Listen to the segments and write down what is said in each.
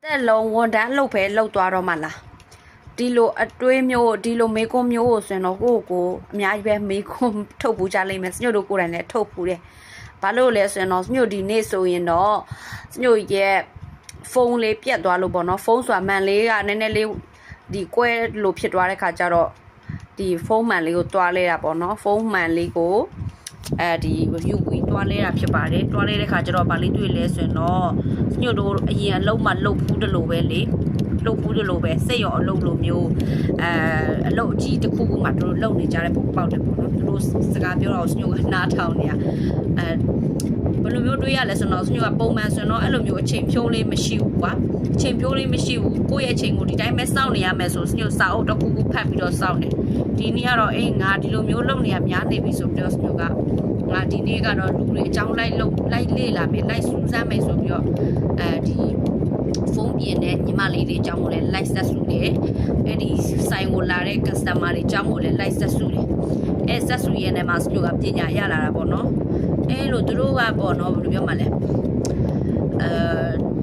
တဲ့လုံးဝန်တန်းလှုပ်ပဲလှုပ်သွားတော့မှလားဒီလိုအတွေးမျိုးဒီလိုမေကွန်းမျိုးကိုဆိုရင်တော့ကိုအများကြီးပဲမေကွန်းထုတ်ပူကြလိမ့်မယ်စညို့တို့ကိုယ်တိုင်လည်းထုတ်ပူတယ်ဘာလို့လဲဆိုရင်တော့စညို့ဒီနေ့ဆိုရင်တော့စညို့ရဲ့ဖုန်းလေးပြတ်သွားလို့ပေါ့နော်ဖုန်းဆိုတာမှန်လေးကနည်းနည်းလေးဒီကွဲလို့ဖြစ်သွားတဲ့ခါကျတော့ဒီဖုန်းမှန်လေးကိုတွားလဲတာပေါ့နော်ဖုန်းမှန်လေးကိုဒီယူပြီးတွားလဲတာဖြစ်ပါတယ်တွားလဲတဲ့ခါကျတော့ဗာလေးတွေ့လဲဆိုရင်တော့စညို့တို့အရင်အလုံးမှလှုပ်ဖူးတယ်လို့ပဲလေလှုပ်ဖူးတယ်လို့ပဲစိတ်ရောအလုပ်လိုမျိုးအလုပ်အကြီးတစ်ခုခုမှတို့လုပ်နေကြတဲ့ပုံပေါက်တယ်ပေါ့နော်တို့စကားပြောတော့စညို့ကနားထောင်နေရဘယ်လိုမျိုးတွေးရလဲဆိုတော့စညို့ကပုံမှန်ဆိုတော့အဲ့လိုမျိုးအချိန်ဖြုံးလေးမရှိဘူးကွာအချိန်ဖြုံးလေးမရှိဘူးကိုယ့်ရဲ့အချိန်ကိုဒီတိုင်းပဲစောင့်နေရမယ်ဆိုစညို့စာအုပ်တစ်ခုခုဖတ်ပြီးတော့စောင့်နေဒီနေ့ကတော့ငါဒီလိုမျိုးလုပ်နေရများနေပြီဆိုပြီးတော့စညို့ကငါဒီနေ့ကတော့လူတွေအကြောင်းလိုက်လေ့လာမယ်လိုက်စူးစမ်းမယ်ဆိုပြီးတော့ဒီဖုန်းပြင်တဲ့ညီမလေးတွေအကြောင်းကိုလည်း like ဆက်စုတယ်အဲ့ဒီဆိုင်ကိုလာတဲ့ customer တွေအကြောင်းကိုလည်း like ဆက်စုတယ်အဲ့ဆက်စုရတဲ့မှာစညို့ကပညာရလာတာပေါ့နော်အဲ့လိုသူတို့ကပေါ့နော်ဘယ်လိုပြောမှလဲ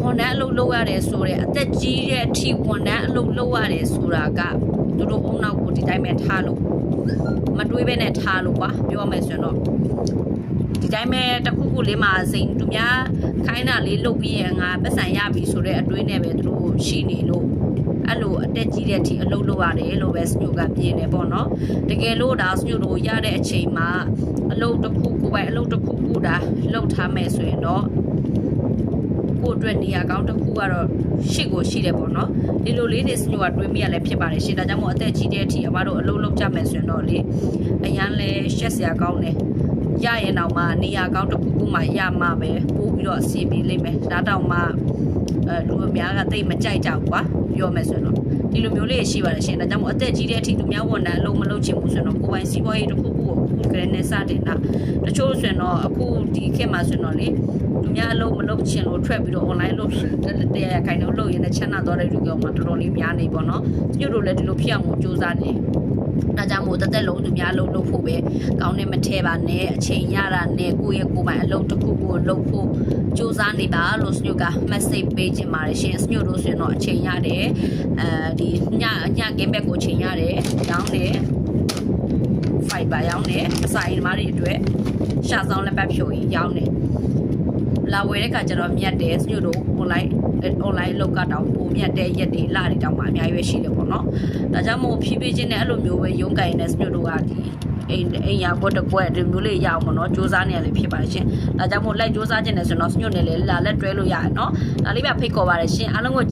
ဝန်ထမ်းအလုပ်လုပ်ရတယ်ဆိုတဲ့အသက်ကြီးတဲ့အထိဝန်ထမ်းအလုပ်လုပ်ရတယ်ဆိုတာကသူတို့အုံနောက်ကိုဒီတိုင်းပဲထားလို့မတွေးဘဲနဲ့ထားလို့ကွာပြောမယ်ဆိုရင်တော့ဒီတိုင်းပဲတခုခုလေးမှာစိန်သူများခိုင်းတာလေးလုပ်ပြီးရင်ငါပတ်စံရပြီဆိုတဲ့အတွေးနဲ့ပဲသူတို့ရှိနေလို့အဲ့လိုအတက်ကြီးတဲ့အထိအလုပ်လုပ်ရတယ်လို့ပဲစညို့ကမြင်တယ်ပေါ့နော်တကယ်လို့ဒါစညို့တို့ရတဲ့အချိန်မှာအလုပ်တစ်ခုကိုပဲအလုပ်တစ်ခုခုဒါလုပ်ထားမယ်ဆိုရင်တော့ကိုအတွက်နေရာကောင်းတစ်ခုကတော့ရှိကိုရှိတယ်ပေါ့နော်ဒီလိုလေးတွေစညို့ကတွေးမိရလဲဖြစ်ပါတယ်ရှင်ဒါကြောင့်မို့အသက်ကြီးတဲ့အထိအမတို့အလုပ်လုပ်ကြမယ်ဆိုရင်တော့လေအရန်လဲရှက်စရာကောင်းတယ်ရရင်တော့မှနေရာကောင်းတစ်ခုခုမှရမှာပဲပို့ပြီးတော့အစီအပြေးလိမ့်မယ်ဒါတောင်မှလူအများကတိတ်မကြိုက်ကြဘူးကွာပြောမယ်ဆိုရင်တော့ဒီလိုမျိုးလေးရှိပါတယ်ရှင်ဒါကြောင့်မို့အသက်ကြီးတဲ့အထိသူများဝန်ထမ်းအလုပ်မလုပ်ချင်ဘူးဆိုရင်တော့ကိုယ်ပိုင်စီးပွားရေးတစ်ခုခုကိုအခုကလေးနဲ့စတင်တာတချို့ဆိုရင်တော့အခုဒီခေတ်မှာဆိုရင်တော့လေသူများအလုပ်မလုပ်ချင်လို့ထွက်ပြီးတော့ online လုပ်တဲ့ခိုင်တော့လုပ်ရင်းနဲ့ချမ်းသာသွားတဲ့လူကောင်မှတော်တော်လေးများနေပေါ့နော်ညတို့လည်းဒီလိုဖြစ်အောင်ကိုစူးစမ်းနေဒါကြောင့်မို့တက်လုံးသူများလုပ်ဖို့ပဲကောင်းနေမထဲပါနဲ့အချိန်ရတာနဲ့ကိုယ့်ရဲ့ကိုယ်ပိုင်အလုပ်တစ်ခုကိုလုပ်ဖို့စူးစမ်းနေပါလို့စညိုက message ပေးချင်ပါတယ်ရှင်စညိုတို့ဆိုရင်တော့အချိန်ရတယ်ဒီညကင်းဘက်ကိုအချိန်ရတယ်ရောင်းတယ် fiber ရောင်းတယ်အစာအိမ်မားတွေအတွက်ရှာဆောင်လက်ပတ်ဖြိုရင်ရောင်းတယ်လာဝယ်တဲ့ခါကျတော့မြတ်တယ်စညိုတို့ online လောက်ကတော့ပုံမြတ်တဲ့ရက်တွေလတွေတောင်မှအများကြီးပဲရှိတယ်ပေါ့နော်ဒါကြောင့်မို့ဖြည်းဖြည်းချင်းနဲ့အဲ့လိုမျိုးပဲရုံးကင်နေစညိုတို့ကဒီအိမ်ရဘွက်တစ်ကွက်ဒီမျိုးလေးရအောင်ပေါ့နော်စူးစမ်းနေရလေဖြစ်ပါတယ်ရှင်ဒါကြောင့်မို့လိုက်စူးစမ်းခြင်းနဲ့ဆိုတော့စညိုနဲ့လည်းလာလက်တွဲလို့ရတယ်နော်ဒါလေးပဲဖိတ်ခေါ်ပါတယ်ရှင်အားလုံးကို